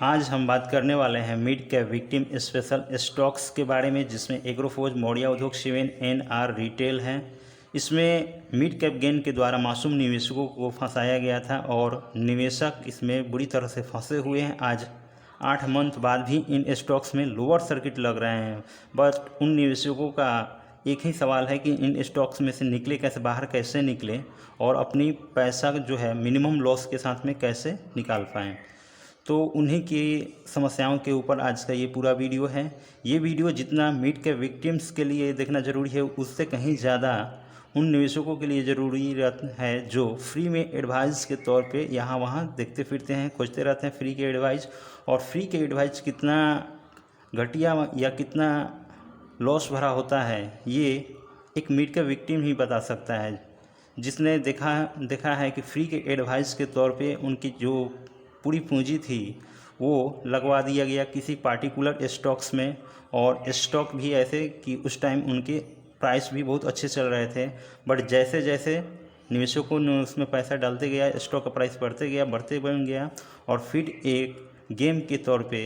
आज हम बात करने वाले हैं mid cap victim special stocks के बारे में, जिसमें एग्रोफोज, मौर्या उद्योग, शिवेन एनआर रिटेल हैं। इसमें मिड कैप गेन के द्वारा मासूम निवेशकों को फंसाया गया था और निवेशक इसमें बुरी तरह से फंसे हुए हैं। आज 8 मंथ बाद भी इन स्टॉक्स में लोअर सर्किट लग रहे हैं। बट उन निवेशकों का एक ही सवाल है कि इन स्टॉक्स में से निकले कैसे, बाहर कैसे निकले और अपनी पैसा जो है मिनिमम लॉस के साथ में कैसे निकाल पाएँ। तो उन्हीं की समस्याओं के ऊपर आज का ये पूरा वीडियो है। ये वीडियो जितना मिड के विक्टिम्स के लिए देखना ज़रूरी है, उससे कहीं ज़्यादा उन निवेशकों के लिए ज़रूरी है जो फ्री में एडवाइस के तौर पे यहाँ वहाँ देखते फिरते हैं, खोजते रहते हैं फ्री के एडवाइस। और फ्री के एडवाइस कितना घटिया या कितना लॉस भरा होता है, ये एक मिड का विक्टिम ही बता सकता है, जिसने देखा है कि फ्री के एडवाइस के तौर पे उनकी जो पूरी पूंजी थी वो लगवा दिया गया किसी पार्टिकुलर स्टॉक्स में। और स्टॉक भी ऐसे कि उस टाइम उनके प्राइस भी बहुत अच्छे चल रहे थे, बट जैसे जैसे निवेशकों ने उसमें पैसा डालते गया, स्टॉक का प्राइस बढ़ते बन गया और फिर एक गेम के तौर पे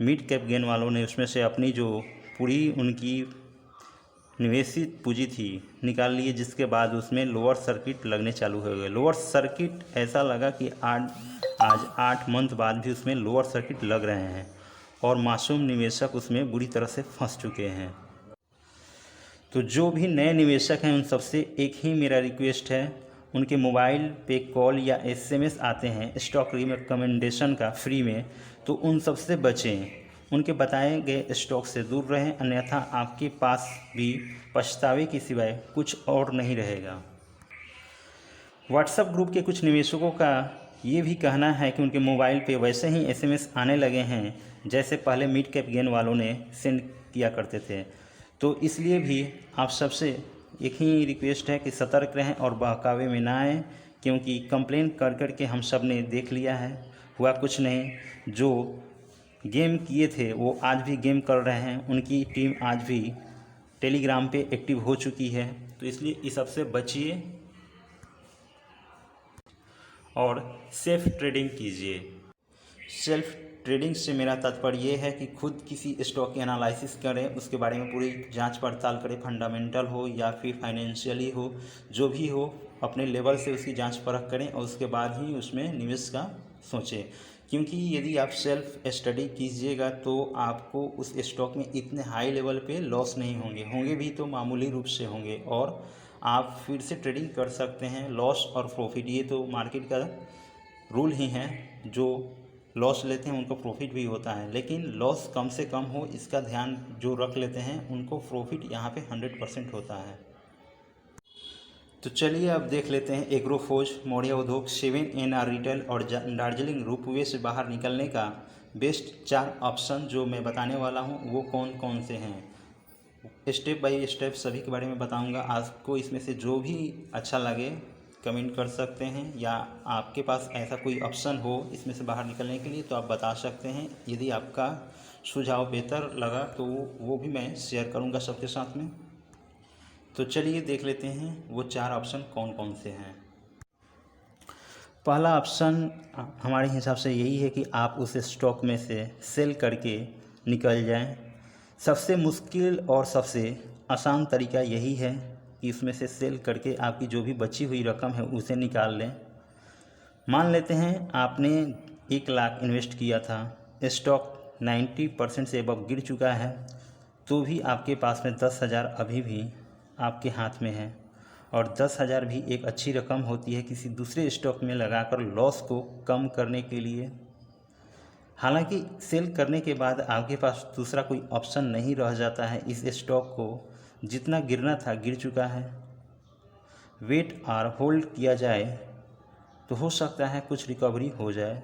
मिड कैप गेन वालों ने उसमें से अपनी जो पूरी उनकी निवेशित पूंजी थी निकाल लिए, जिसके बाद उसमें लोअर सर्किट लगने चालू हो गए। लोअर सर्किट ऐसा लगा कि आज 8 मंथ बाद भी उसमें लोअर सर्किट लग रहे हैं और मासूम निवेशक उसमें बुरी तरह से फंस चुके हैं। तो जो भी नए निवेशक हैं उन सबसे एक ही मेरा रिक्वेस्ट है, उनके मोबाइल पे कॉल या एसएमएस आते हैं स्टॉक रिकमेंडेशन का फ्री में, तो उन सबसे बचें। उनके बताए गए स्टॉक से दूर रहें, अन्यथा आपके पास भी पछतावे के सिवाय कुछ और नहीं रहेगा। व्हाट्सएप ग्रुप के कुछ निवेशकों का ये भी कहना है कि उनके मोबाइल पे वैसे ही एसएमएस आने लगे हैं जैसे पहले मिड कैप गेन वालों ने सेंड किया करते थे। तो इसलिए भी आप सबसे एक ही रिक्वेस्ट है कि सतर्क रहें और बहकावे में ना आएँ, क्योंकि कंप्लेन कर के हम सब ने देख लिया है, हुआ कुछ नहीं। जो गेम किए थे वो आज भी गेम कर रहे हैं, उनकी टीम आज भी टेलीग्राम पे एक्टिव हो चुकी है। तो इसलिए इस सबसे बचिए और सेल्फ ट्रेडिंग कीजिए। सेल्फ ट्रेडिंग से मेरा तात्पर्य ये है कि खुद किसी स्टॉक की एनालिसिस करें, उसके बारे में पूरी जांच पड़ताल करें, फंडामेंटल हो या फिर फाइनेंशियली हो, जो भी हो अपने लेवल से उसकी जांच परख करें और उसके बाद ही उसमें निवेश का सोचें। क्योंकि यदि आप सेल्फ स्टडी कीजिएगा तो आपको उस स्टॉक में इतने हाई लेवल पे लॉस नहीं होंगे भी तो मामूली रूप से होंगे और आप फिर से ट्रेडिंग कर सकते हैं। लॉस और प्रॉफिट ये तो मार्केट का रूल ही है, जो लॉस लेते हैं उनको प्रॉफिट भी होता है, लेकिन लॉस कम से कम हो इसका ध्यान जो रख लेते हैं उनको प्रॉफिट यहाँ पे 100% होता है। तो चलिए अब देख लेते हैं एग्रोफोज, मौर्या उद्योग, शिवेन एनआर रिटेल और दार्जिलिंग रोपवे से बाहर निकलने का बेस्ट 4 ऑप्शन जो मैं बताने वाला हूँ वो कौन कौन से हैं। स्टेप बाय स्टेप सभी के बारे में बताऊंगा। आपको इसमें से जो भी अच्छा लगे कमेंट कर सकते हैं, या आपके पास ऐसा कोई ऑप्शन हो इसमें से बाहर निकलने के लिए तो आप बता सकते हैं। यदि आपका सुझाव बेहतर लगा तो वो भी मैं शेयर करूंगा सबके साथ में। तो चलिए देख लेते हैं वो 4 ऑप्शन कौन कौन से हैं। पहला ऑप्शन हमारे हिसाब से यही है कि आप उस स्टॉक में से सेल करके निकल जाएं। सबसे मुश्किल और सबसे आसान तरीका यही है कि उसमें से सेल करके आपकी जो भी बची हुई रकम है उसे निकाल लें। मान लेते हैं आपने 1 लाख इन्वेस्ट किया था, स्टॉक 90% से अबव गिर चुका है, तो भी आपके पास में 10,000 अभी भी आपके हाथ में है। और 10,000 भी एक अच्छी रकम होती है किसी दूसरे स्टॉक में लगाकर लॉस को कम करने के लिए। हालांकि सेल करने के बाद आपके पास दूसरा कोई ऑप्शन नहीं रह जाता है, इस स्टॉक को जितना गिरना था गिर चुका है। वेट और होल्ड किया जाए तो हो सकता है कुछ रिकवरी हो जाए।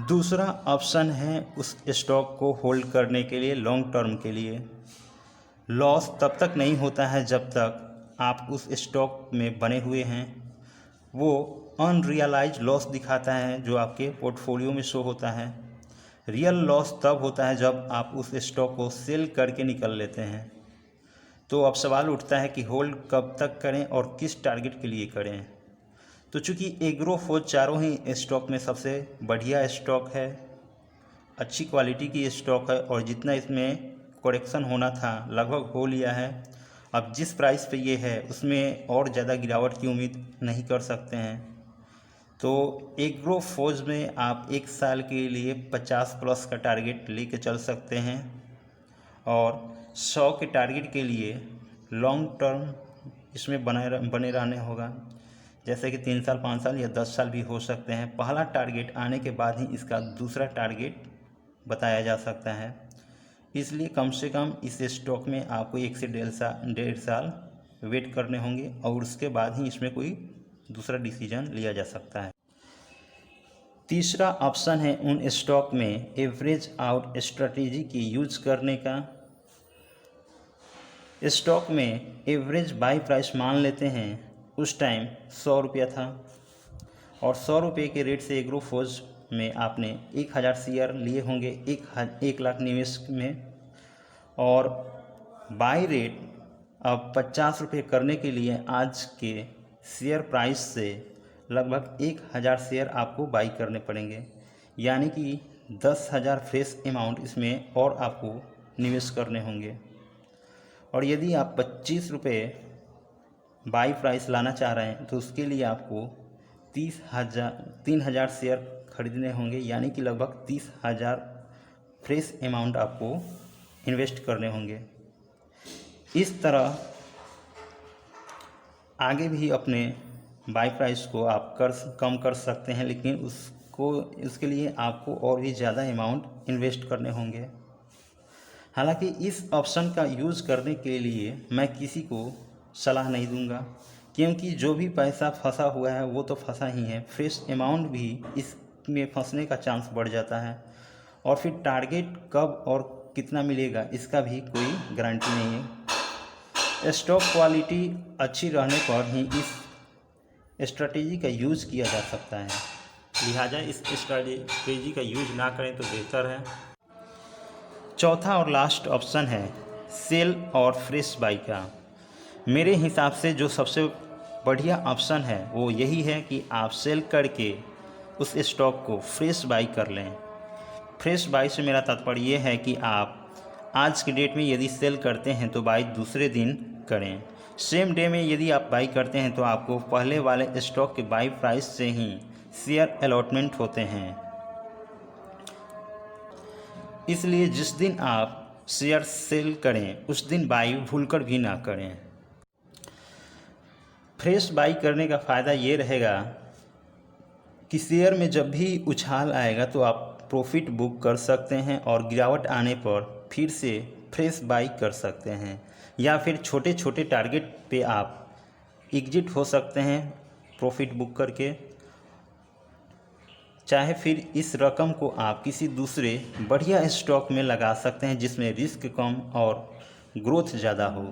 दूसरा ऑप्शन है उस स्टॉक को होल्ड करने के लिए लॉन्ग टर्म के लिए। लॉस तब तक नहीं होता है जब तक आप उस स्टॉक में बने हुए हैं। वो अनरियलाइज लॉस दिखाता है जो आपके पोर्टफोलियो में शो होता है। रियल लॉस तब होता है जब आप उस स्टॉक को सेल करके निकल लेते हैं। तो अब सवाल उठता है कि होल्ड कब तक करें और किस टारगेट के लिए करें। तो चूँकि एग्रोफोज चारों ही स्टॉक में सबसे बढ़िया स्टॉक है, अच्छी क्वालिटी की स्टॉक है और जितना इसमें करेक्शन होना था लगभग हो लिया है। अब जिस प्राइस पे ये है उसमें और ज़्यादा गिरावट की उम्मीद नहीं कर सकते हैं। तो एग्रोफोज में आप 1 साल के लिए 50+ का टारगेट लेके चल सकते हैं और 100 के टारगेट के लिए लॉन्ग टर्म इसमें बने रहने होगा, जैसे कि 3 साल, 5 साल या 10 साल भी हो सकते हैं। पहला टारगेट आने के बाद ही इसका दूसरा टारगेट बताया जा सकता है। इसलिए कम से कम इस स्टॉक में आपको 1 से 1.5 साल वेट करने होंगे और उसके बाद ही इसमें कोई दूसरा डिसीजन लिया जा सकता है। तीसरा ऑप्शन है उन स्टॉक में एवरेज आउट स्ट्रैटेजी की यूज करने का। स्टॉक में एवरेज बाई प्राइस मान लेते हैं उस टाइम 100 रुपया था और 100 रुपये के रेट से एग्रोफोज में आपने 1000 शेयर लिए होंगे 1 लाख निवेश में, और बाई रेट अब 50 रुपये करने के लिए आज के शेयर प्राइस से लगभग 1000 शेयर आपको बाई करने पड़ेंगे, यानी कि 10,000 फ्रेश अमाउंट इसमें और आपको निवेश करने होंगे। और यदि आप 25 रुपये बाई प्राइस लाना चाह रहे हैं तो उसके लिए आपको 3,000 शेयर खरीदने होंगे, यानी कि लगभग 30,000 फ्रेश अमाउंट आपको इन्वेस्ट करने होंगे। इस तरह आगे भी अपने बाई प्राइस को आप कम कर सकते हैं, लेकिन उसके लिए आपको और भी ज़्यादा अमाउंट इन्वेस्ट करने होंगे। हालांकि इस ऑप्शन का यूज़ करने के लिए मैं किसी को सलाह नहीं दूंगा, क्योंकि जो भी पैसा फंसा हुआ है वो तो फंसा ही है, फ्रेश अमाउंट भी इसमें फंसने का चांस बढ़ जाता है और फिर टारगेट कब और कितना मिलेगा इसका भी कोई गारंटी नहीं है। स्टॉक क्वालिटी अच्छी रहने पर ही इस स्ट्रैटेजी का यूज़ किया जा सकता है, लिहाजा इस स्ट्रैटेजी का यूज़ ना करें तो बेहतर है। चौथा और लास्ट ऑप्शन है सेल और फ्रेश बाई का। मेरे हिसाब से जो सबसे बढ़िया ऑप्शन है वो यही है कि आप सेल करके उस स्टॉक को फ्रेश बाई कर लें। फ्रेश बाई से मेरा तात्पर्य ये है कि आप आज के डेट में यदि सेल करते हैं तो बाई दूसरे दिन करें। सेम डे में यदि आप बाई करते हैं तो आपको पहले वाले स्टॉक के बाई प्राइस से ही शेयर अलॉटमेंट होते हैं, इसलिए जिस दिन आप शेयर सेल करें उस दिन बाई भूलकर भी ना करें। फ्रेश बाई करने का फ़ायदा ये रहेगा कि शेयर में जब भी उछाल आएगा तो आप प्रॉफिट बुक कर सकते हैं और गिरावट आने पर फिर से फ्रेश बाई कर सकते हैं, या फिर छोटे छोटे टारगेट पे आप एग्जिट हो सकते हैं प्रॉफिट बुक करके। चाहे फिर इस रकम को आप किसी दूसरे बढ़िया स्टॉक में लगा सकते हैं जिसमें रिस्क कम और ग्रोथ ज़्यादा हो।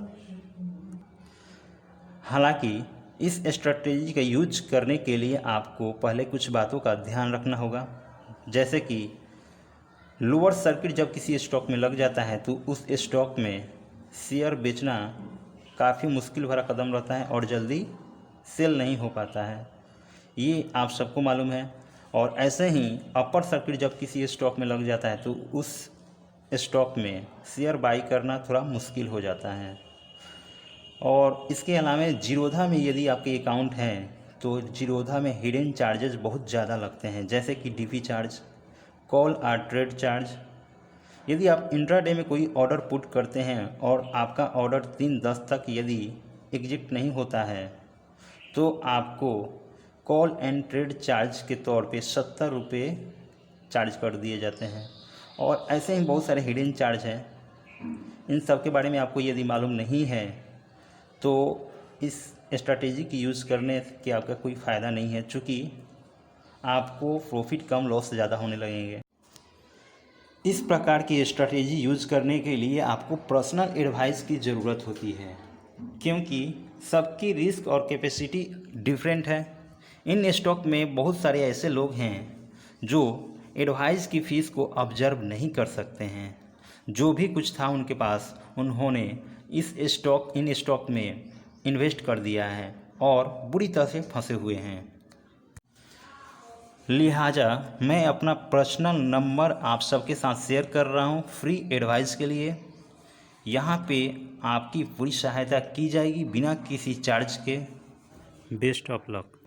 हालांकि इस स्ट्रैटेजी का यूज करने के लिए आपको पहले कुछ बातों का ध्यान रखना होगा, जैसे कि लोअर सर्किट जब किसी स्टॉक में लग जाता है तो उस स्टॉक में शेयर बेचना काफ़ी मुश्किल भरा कदम रहता है और जल्दी सेल नहीं हो पाता है, ये आप सबको मालूम है। और ऐसे ही अपर सर्किट जब किसी स्टॉक में लग जाता है तो उस स्टॉक में शेयर बाई करना थोड़ा मुश्किल हो जाता है। और इसके अलावा जीरोधा में यदि आपके अकाउंट हैं तो जीरोधा में हिडन चार्जेस बहुत ज़्यादा लगते हैं, जैसे कि डीपी चार्ज, कॉल और ट्रेड चार्ज। यदि आप इंट्राडे में कोई ऑर्डर पुट करते हैं और आपका ऑर्डर 3:10 तक यदि एग्जिट नहीं होता है तो आपको कॉल एंड ट्रेड चार्ज के तौर पे 70 रुपये चार्ज कर दिए जाते हैं। और ऐसे ही बहुत सारे हिडन चार्ज हैं, इन सब के बारे में आपको यदि मालूम नहीं है तो इस स्ट्रैटेजी की यूज़ करने के आपका कोई फ़ायदा नहीं है, चूँकि आपको प्रॉफिट कम लॉस ज़्यादा होने लगेंगे। इस प्रकार की स्ट्रैटेजी यूज़ करने के लिए आपको पर्सनल एडवाइस की ज़रूरत होती है, क्योंकि सबकी रिस्क और कैपेसिटी डिफरेंट है। इन स्टॉक में बहुत सारे ऐसे लोग हैं जो एडवाइस की फ़ीस को ऑब्जर्व नहीं कर सकते हैं। जो भी कुछ था उनके पास उन्होंने इन स्टॉक में इन्वेस्ट कर दिया है और बुरी तरह से फंसे हुए हैं। लिहाजा मैं अपना पर्सनल नंबर आप सबके साथ शेयर कर रहा हूँ फ्री एडवाइस के लिए। यहाँ पे आपकी पूरी सहायता की जाएगी बिना किसी चार्ज के। Best of luck.